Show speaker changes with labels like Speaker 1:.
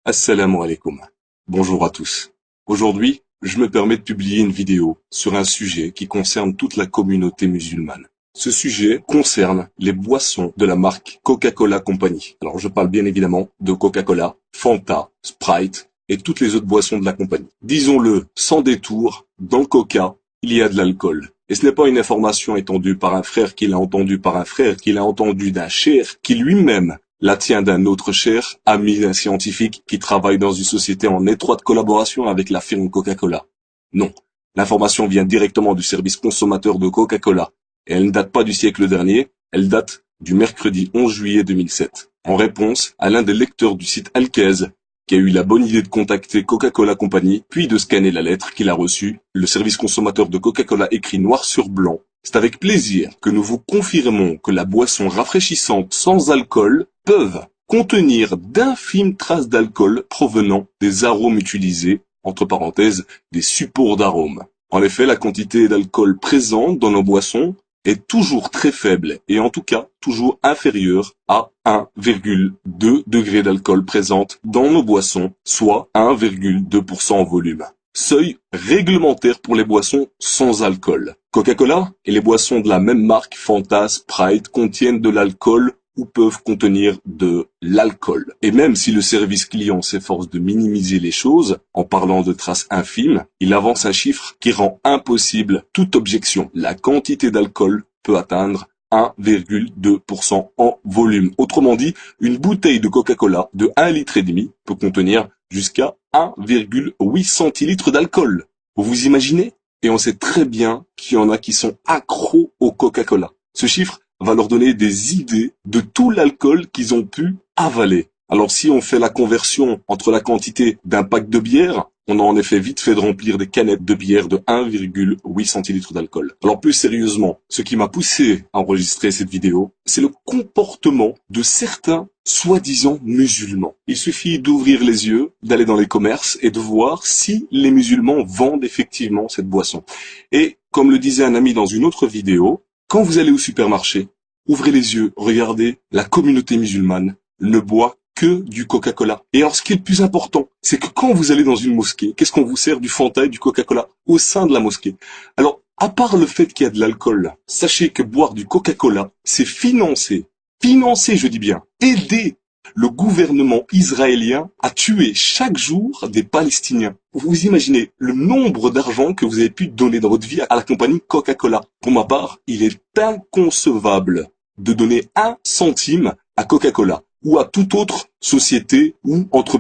Speaker 1: Assalamu alaikum. Bonjour à tous. Aujourd'hui, je me permets de publier une vidéo sur un sujet qui concerne toute la communauté musulmane. Ce sujet concerne les boissons de la marque Coca-Cola Company. Alors je parle bien évidemment de Coca-Cola, Fanta, Sprite et toutes les autres boissons de la compagnie. Disons-le sans détour, dans le Coca, il y a de l'alcool. Et ce n'est pas une information étendue par un frère qui l'a entendu par un frère, qui l'a entendu d'un cher, qui lui-même la tient d'un autre cher, ami d'un scientifique qui travaille dans une société en étroite collaboration avec la firme Coca-Cola. Non, l'information vient directement du service consommateur de Coca-Cola, et elle ne date pas du siècle dernier, elle date du mercredi 11 juillet 2007, en réponse à l'un des lecteurs du site Alkez, qui a eu la bonne idée de contacter Coca-Cola Company, puis de scanner la lettre qu'il a reçue. Le service consommateur de Coca-Cola écrit noir sur blanc: c'est avec plaisir que nous vous confirmons que la boisson rafraîchissante sans alcool peuvent contenir d'infimes traces d'alcool provenant des arômes utilisés, entre parenthèses, des supports d'arômes. En effet, la quantité d'alcool présente dans nos boissons est toujours très faible et en tout cas toujours inférieure à 1,2 degré d'alcool présente dans nos boissons, soit 1,2% en volume. Seuil réglementaire pour les boissons sans alcool. Coca-Cola et les boissons de la même marque, Fanta, Sprite, contiennent de l'alcool ou peuvent contenir de l'alcool. Et même si le service client s'efforce de minimiser les choses en parlant de traces infimes, il avance un chiffre qui rend impossible toute objection. La quantité d'alcool peut atteindre 1,2% en volume. Autrement dit, une bouteille de Coca-Cola de 1,5 litre peut contenir jusqu'à 1,8 centilitres d'alcool. Vous imaginez? Et on sait très bien qu'il y en a qui sont accros au Coca-Cola. Ce chiffre va leur donner des idées de tout l'alcool qu'ils ont pu avaler. Alors si on fait la conversion entre la quantité d'un pack de bière, on a en effet vite fait de remplir des canettes de bière de 1,8 centilitres d'alcool. Alors plus sérieusement, ce qui m'a poussé à enregistrer cette vidéo, c'est le comportement de certains soi-disant musulmans. Il suffit d'ouvrir les yeux, d'aller dans les commerces et de voir si les musulmans vendent effectivement cette boisson. Et comme le disait un ami dans une autre vidéo, quand vous allez au supermarché, ouvrez les yeux, regardez, la communauté musulmane ne boit que du Coca-Cola. Et alors ce qui est le plus important, c'est que quand vous allez dans une mosquée, qu'est-ce qu'on vous sert? Du Fanta et du Coca-Cola au sein de la mosquée. Alors, à part le fait qu'il y a de l'alcool, sachez que boire du Coca-Cola, c'est financer, je dis bien, aider le gouvernement israélien à tuer chaque jour des Palestiniens. Vous imaginez le nombre d'argent que vous avez pu donner dans votre vie à la compagnie Coca-Cola. Pour ma part, il est inconcevable de donner 1 centime à Coca-Cola ou à toute autre société ou entreprise